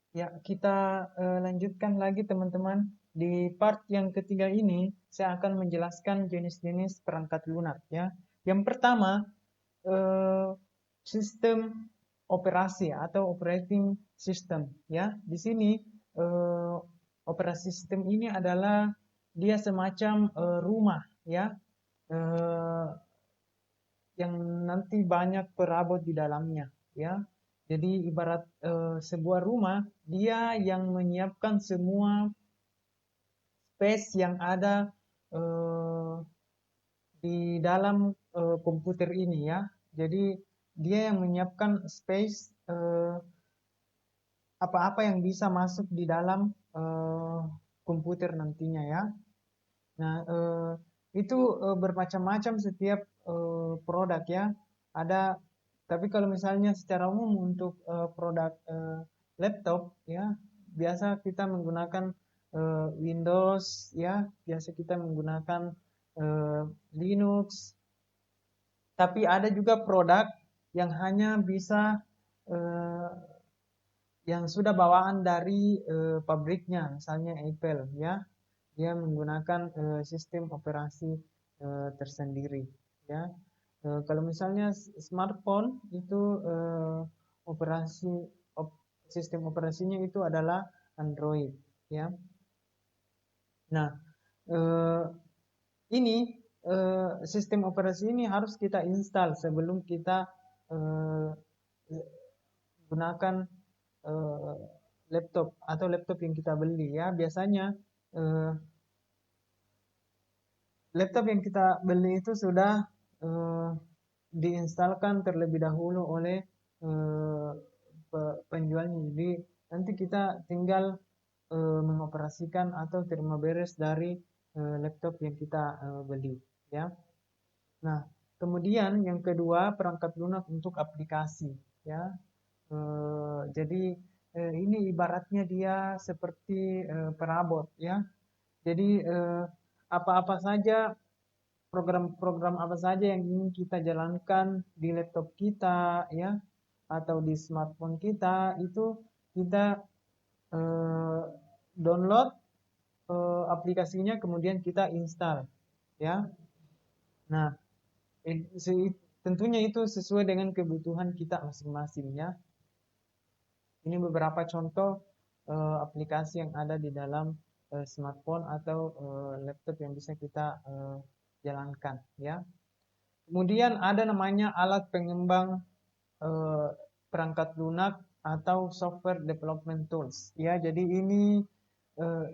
Ya, kita lanjutkan lagi teman-teman. Di part yang ketiga ini, saya akan menjelaskan jenis-jenis perangkat lunak ya. Yang pertama, eh, sistem operasi atau operating system ya. Di sini eh, operasi sistem ini adalah dia semacam rumah ya, eh, yang nanti banyak perabot di dalamnya ya. Jadi ibarat sebuah rumah, dia yang menyiapkan semua space yang ada eh, di dalam komputer ini ya. Jadi dia yang menyiapkan space apa-apa yang bisa masuk di dalam komputer nantinya ya. Nah, itu bermacam-macam setiap produk ya. Ada, tapi kalau misalnya secara umum untuk produk laptop ya, biasa kita menggunakan Windows ya, biasa kita menggunakan eh, Linux. Tapi ada juga produk yang hanya bisa eh, yang sudah bawaan dari pabriknya, misalnya Apple ya, dia menggunakan sistem operasi tersendiri ya. Kalau misalnya smartphone itu operasi op- sistem operasinya itu adalah Android ya. Nah, eh, ini sistem operasi ini harus kita install sebelum kita eh, gunakan eh, laptop atau laptop yang kita beli ya. Biasanya eh, laptop yang kita beli itu sudah eh, diinstalkan terlebih dahulu oleh eh, penjualnya. Jadi nanti kita tinggal mengoperasikan atau terima beres dari laptop yang kita beli ya. Nah, kemudian yang kedua perangkat lunak untuk aplikasi ya. Jadi ini ibaratnya dia seperti perabot ya. Jadi apa-apa saja program-program apa saja yang ingin kita jalankan di laptop kita ya atau di smartphone kita itu kita eh, download aplikasinya kemudian kita install ya. Nah, tentunya itu sesuai dengan kebutuhan kita masing-masing ya. Ini beberapa contoh aplikasi yang ada di dalam smartphone atau laptop yang bisa kita jalankan ya. Kemudian ada namanya alat pengembang eh, perangkat lunak atau software development tools ya. Jadi ini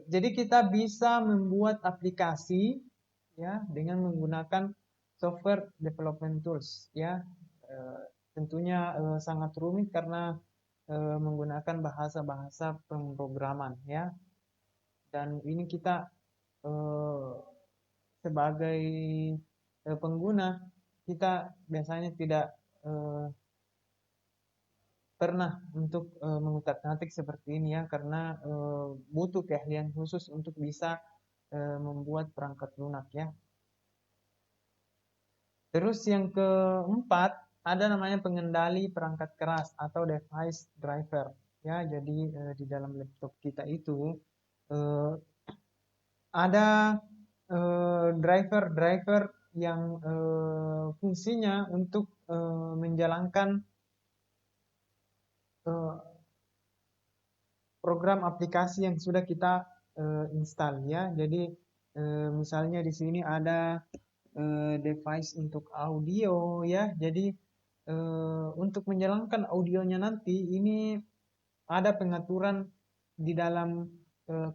jadi kita bisa membuat aplikasi ya dengan menggunakan software development tools ya. Eh, Tentunya sangat rumit karena menggunakan bahasa-bahasa pemrograman ya. Dan ini kita eh, sebagai pengguna kita biasanya tidak eh, pernah untuk mengutak-atik seperti ini ya karena butuh keahlian khusus untuk bisa membuat perangkat lunak ya. Terus yang keempat ada namanya pengendali perangkat keras atau device driver ya. Jadi di dalam laptop kita itu eh, ada driver-driver yang fungsinya untuk menjalankan eh, program aplikasi yang sudah kita install ya. Jadi misalnya di sini ada device untuk audio ya. Jadi untuk menjalankan audionya nanti ini ada pengaturan di dalam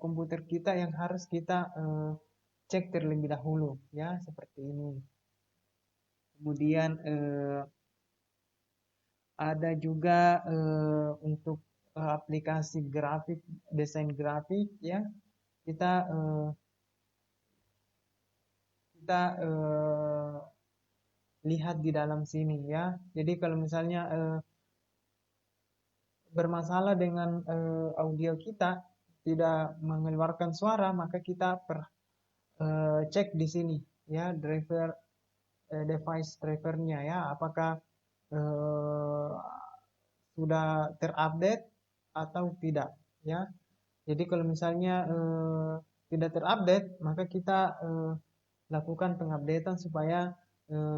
komputer kita yang harus kita cek terlebih dahulu ya seperti ini. Kemudian ada juga untuk aplikasi grafik, desain grafik ya. Kita kita lihat di dalam sini ya. Jadi kalau misalnya bermasalah dengan audio kita tidak mengeluarkan suara, maka kita cek di sini ya driver device drivernya ya, apakah eh, sudah terupdate atau tidak. ya. Jadi kalau misalnya tidak terupdate, maka kita lakukan pengupdatean supaya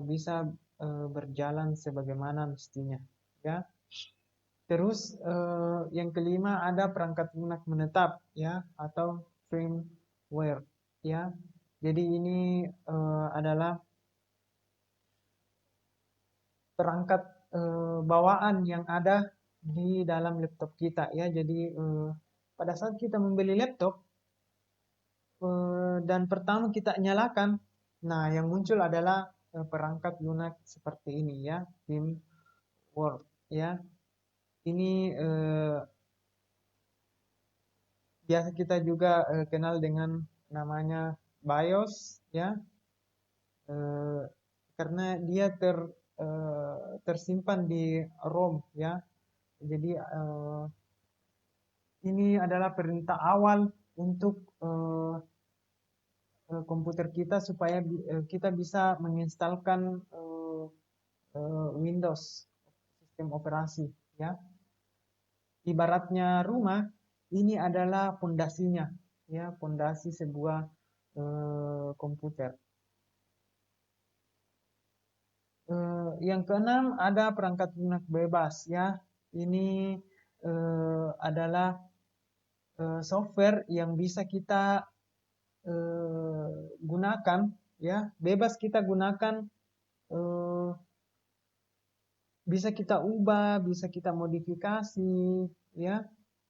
bisa berjalan sebagaimana mestinya, ya. Terus yang kelima ada perangkat lunak menetap, ya, atau firmware, ya. Jadi ini adalah perangkat bawaan yang ada di dalam laptop kita, ya. Jadi pada saat kita membeli laptop dan pertama kita nyalakan, nah yang muncul adalah perangkat lunak seperti ini, ya, firmware, ya. Ini biasa kita juga kenal dengan namanya BIOS, ya, eh, karena dia tersimpan di ROM, ya. Jadi ini adalah perintah awal untuk komputer kita supaya kita bisa menginstalkan Windows sistem operasi, ya. Ibaratnya rumah, ini adalah pondasinya, ya, pondasi sebuah komputer. Yang keenam ada perangkat lunak bebas, ya. Ini adalah software yang bisa kita gunakan, ya, bebas kita gunakan, bisa kita ubah, bisa kita modifikasi, ya.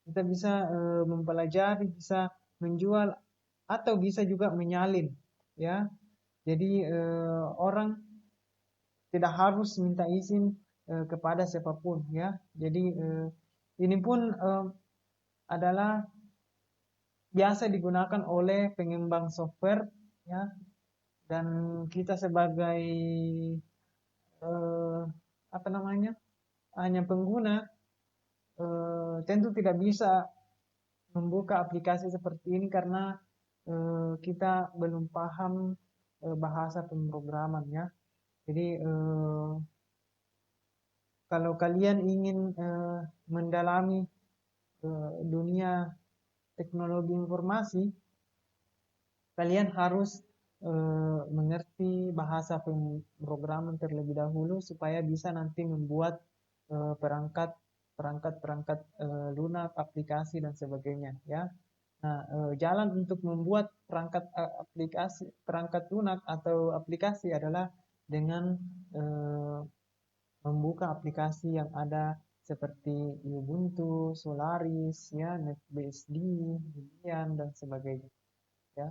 Kita bisa mempelajari, bisa menjual, atau bisa juga menyalin, ya. Jadi orang tidak harus minta izin kepada siapapun, ya. Jadi ini pun adalah biasa digunakan oleh pengembang software, ya. Dan kita sebagai eh, apa namanya, hanya pengguna tentu tidak bisa membuka aplikasi seperti ini karena kita belum paham bahasa pemrograman, ya. Jadi kalau kalian ingin mendalami dunia teknologi informasi, kalian harus mengerti bahasa pemrograman terlebih dahulu supaya bisa nanti membuat perangkat lunak, aplikasi dan sebagainya, ya. Nah, jalan untuk membuat perangkat lunak atau aplikasi adalah dengan membuka aplikasi yang ada seperti Ubuntu, Solaris, ya, NetBSD, Debian dan sebagainya, ya.